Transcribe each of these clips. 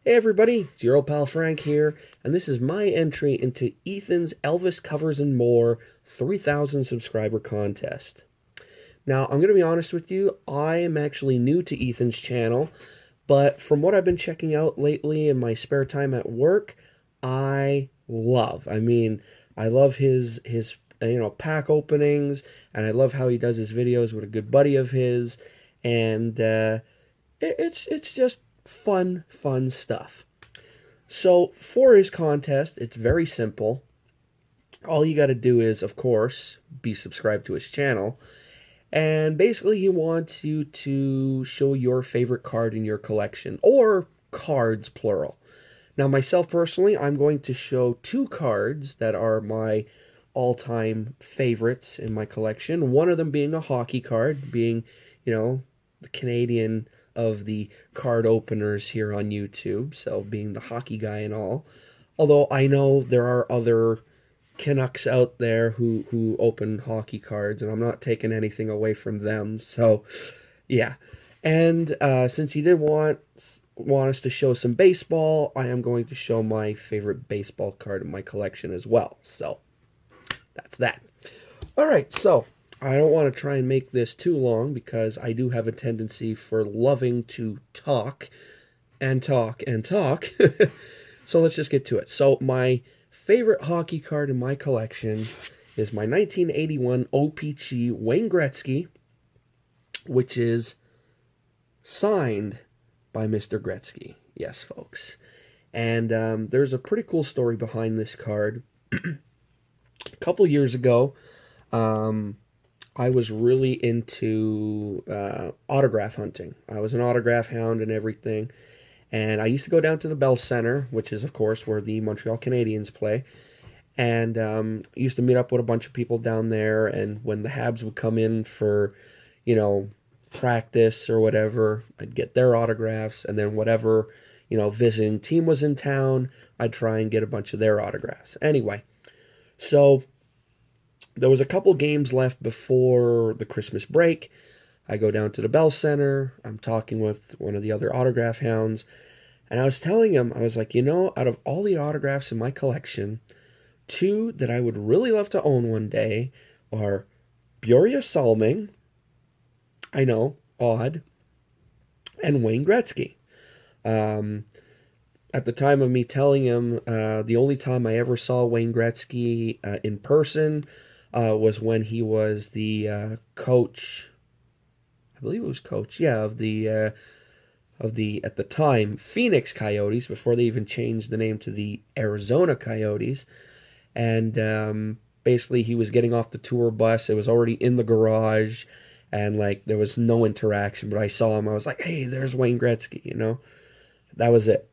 Hey everybody, it's your old pal Frank here, and this is my entry into Ethan's Elvis Covers and More 3,000 subscriber contest. Now, I'm going to be honest with you, I am actually new to Ethan's channel, but from what I've been checking out lately in my spare time at work, I love his pack openings, and I love how he does his videos with a good buddy of his, and it's just fun stuff. So for his contest, it's very simple. All you got to do is, of course, be subscribed to his channel. And basically, he wants you to show your favorite card in your collection, or cards, plural. Now, myself personally, I'm going to show two cards that are my all-time favorites in my collection. One of them being a hockey card, being, the Canadian of the card openers here on YouTube, so being the hockey guy and all. Although I know there are other Canucks out there who open hockey cards, and I'm not taking anything away from them. So, yeah. And since he did want us to show some baseball, I am going to show my favorite baseball card in my collection as well. So, that's that. All right, so I don't want to try and make this too long because I do have a tendency for loving to talk and talk and talk. So let's just get to it. So my favorite hockey card in my collection is my 1981 OPC Wayne Gretzky, which is signed by Mr. Gretzky. Yes, folks. And there's a pretty cool story behind this card. A couple years ago, I was really into autograph hunting. I was an autograph hound and everything. And I used to go down to the Bell Center, which is, of course, where the Montreal Canadiens play. And used to meet up with a bunch of people down there. And when the Habs would come in for, practice or whatever, I'd get their autographs. And then whatever, visiting team was in town, I'd try and get a bunch of their autographs. Anyway, so there was a couple games left before the Christmas break. I go down to the Bell Center. I'm talking with one of the other autograph hounds. And I was telling him, I was like, out of all the autographs in my collection, two that I would really love to own one day are Börje Salming, I know, odd, and Wayne Gretzky. At the time of me telling him, the only time I ever saw Wayne Gretzky in person was when he was the coach. I believe it was coach, of the at the time Phoenix Coyotes, before they even changed the name to the Arizona Coyotes. And basically, he was getting off the tour bus. It was already in the garage, and there was no interaction. But I saw him. I was like, "Hey, there's Wayne Gretzky." That was it.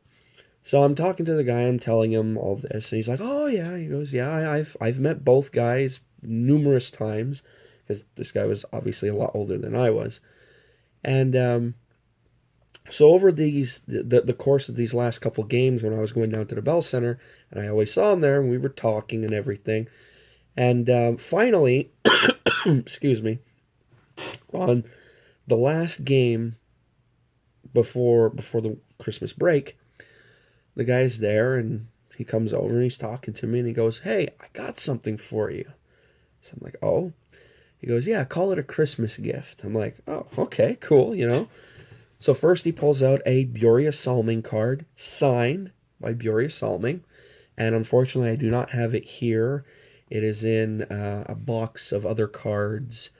So I'm talking to the guy. I'm telling him all this, and he's like, "Oh yeah." He goes, "Yeah, I've met both guys numerous times." Because this guy was obviously a lot older than I was. And so over the course of these last couple games, when I was going down to the Bell Center, and I always saw him there, and we were talking and everything. And finally, excuse me, on the last game before the Christmas break, the guy's there, and he comes over, and he's talking to me, and he goes, "Hey, I got something for you." So I'm like, "Oh?" He goes, "Yeah, call it a Christmas gift." I'm like, "Oh, okay, cool, So first he pulls out a Börje Salming card, signed by Börje Salming. And unfortunately, I do not have it here. It is in a box of other cards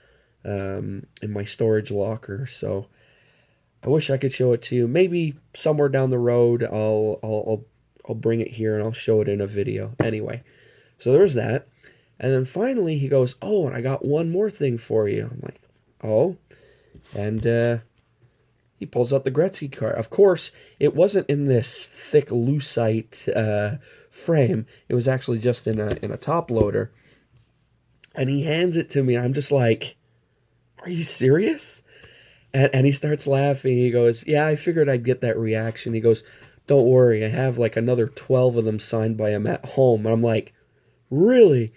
in my storage locker. So I wish I could show it to you. Maybe somewhere down the road, I'll bring it here and I'll show it in a video. Anyway, so there's that. And then finally he goes, "Oh, and I got one more thing for you." I'm like, "Oh?" And he pulls out the Gretzky card. Of course, it wasn't in this thick lucite frame. It was actually just in a top loader. And he hands it to me. I'm just like, "Are you serious?" And he starts laughing. He goes, "Yeah, I figured I'd get that reaction." He goes, "Don't worry, I have another 12 of them signed by him at home." And I'm like, "Really?"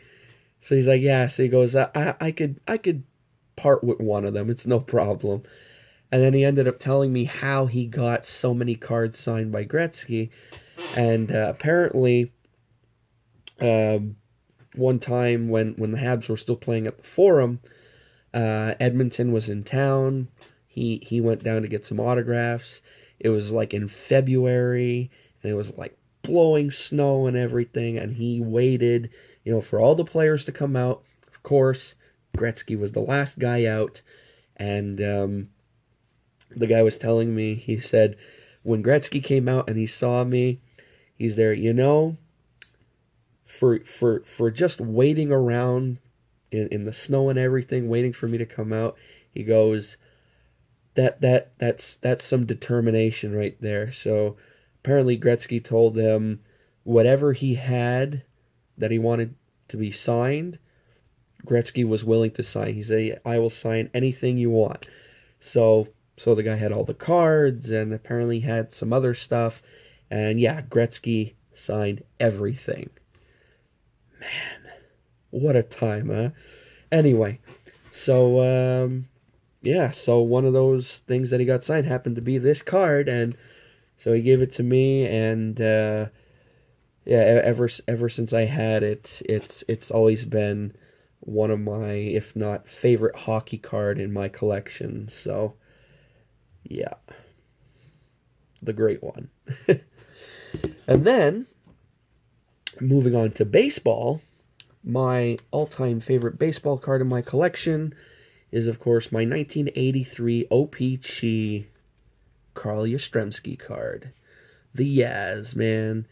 So he's like, "Yeah." So he goes, I could part with one of them. It's no problem." And then he ended up telling me how he got so many cards signed by Gretzky. And apparently, um, one time when the Habs were still playing at the Forum, Edmonton was in town. He went down to get some autographs. It was like in February, and it was like blowing snow and everything. And he waited, for all the players to come out. Of course, Gretzky was the last guy out, and the guy was telling me. He said when Gretzky came out and he saw me, he's there. For just waiting around in the snow and everything, waiting for me to come out. He goes, that's some determination right there. So apparently Gretzky told them whatever he had that he wanted to be signed, Gretzky was willing to sign. He said, "I will sign anything you want." So the guy had all the cards and apparently had some other stuff, and yeah, Gretzky signed everything. Man, what a time, huh? Anyway, so yeah, so one of those things that he got signed happened to be this card, and so he gave it to me, and yeah, ever since I had it, it's always been one of my, if not favorite hockey card in my collection. So yeah, the great one. And then moving on to baseball, my all-time favorite baseball card in my collection is, of course, my 1983 OPC Carl Yastrzemski card. The Yaz, man.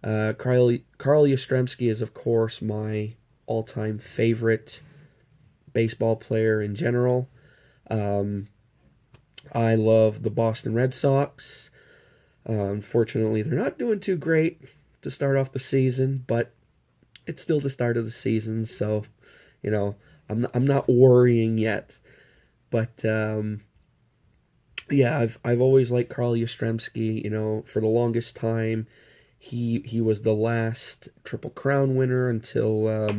Carl Yastrzemski is, of course, my all-time favorite baseball player in general. I love the Boston Red Sox. Unfortunately, they're not doing too great to start off the season, but it's still the start of the season, so I'm not worrying yet. But yeah, I've always liked Carl Yastrzemski. For the longest time, he was the last Triple Crown winner until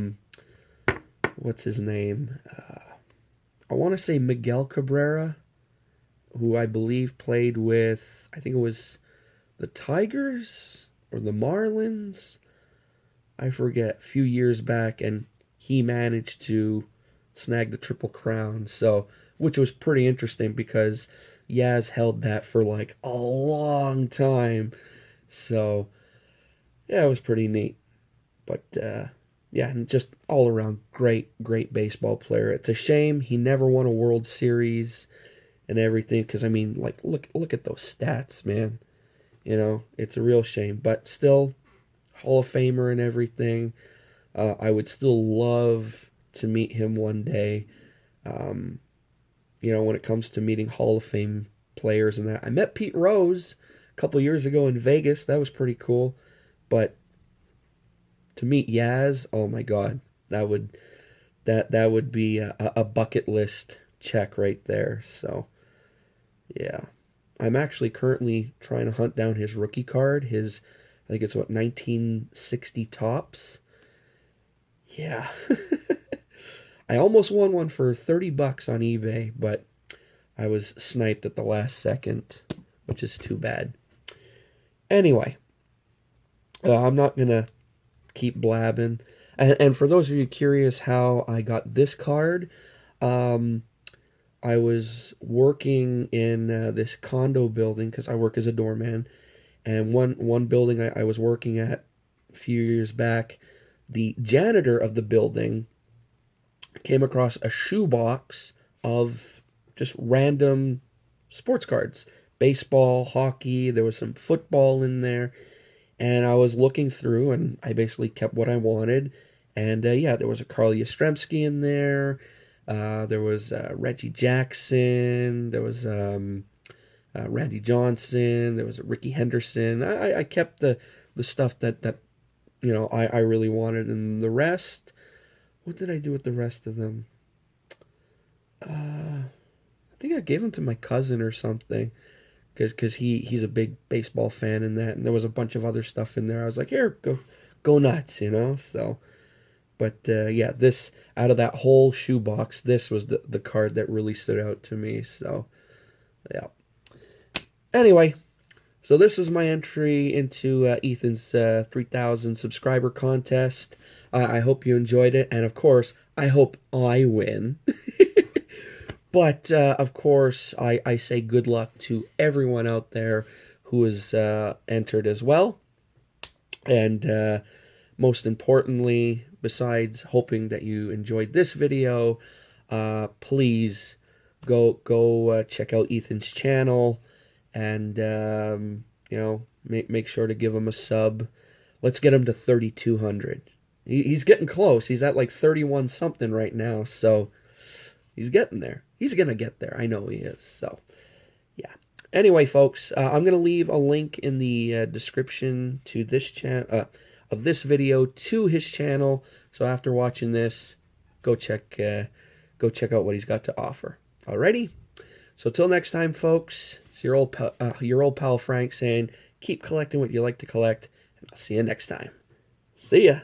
what's his name? I want to say Miguel Cabrera, who I believe played with, I think it was the Tigers or the Marlins. I forget, a few years back, and he managed to snag the Triple Crown, so, which was pretty interesting because Yaz held that for like a long time. So yeah, it was pretty neat. But yeah, and just all around great baseball player. It's a shame he never won a World Series and everything, because I mean, like, look at those stats, man. It's a real shame, but still Hall of Famer and everything. I would still love to meet him one day. When it comes to meeting Hall of Fame players and that. I met Pete Rose a couple years ago in Vegas. That was pretty cool. But to meet Yaz, oh my God, that would be a bucket list check right there. So yeah, I'm actually currently trying to hunt down his rookie card. I think it's 1960 tops. Yeah. I almost won one for $30 on eBay, but I was sniped at the last second, which is too bad. Anyway, I'm not going to keep blabbing. And for those of you curious how I got this card, I was working in this condo building because I work as a doorman. And one building I was working at a few years back, the janitor of the building came across a shoebox of just random sports cards. Baseball, hockey, there was some football in there. And I was looking through, and I basically kept what I wanted. And yeah, there was a Carl Yastrzemski in there. There was Reggie Jackson. There was Randy Johnson. There was Ricky Henderson. I kept the stuff that I really wanted, and the rest. What did I do with the rest of them? I think I gave them to my cousin or something, because he's a big baseball fan in that, and there was a bunch of other stuff in there. I was like, here, go nuts, So, but yeah, this, out of that whole shoebox, this was the card that really stood out to me. So Yeah. Anyway, so this was my entry into Ethan's 3,000 subscriber contest. I hope you enjoyed it, and of course, I hope I win. But of course, I say good luck to everyone out there who is entered as well. And most importantly, besides hoping that you enjoyed this video, please go check out Ethan's channel, and make sure to give him a sub. Let's get him to 3,200. He's getting close. He's at like 31 something right now, so he's getting there. He's gonna get there. I know he is. So yeah. Anyway, folks, I'm gonna leave a link in the description to this channel of this video to his channel. So after watching this, go check out what he's got to offer. Alrighty. So till next time, folks. It's your old pal Frank saying, keep collecting what you like to collect, and I'll see you next time. See ya.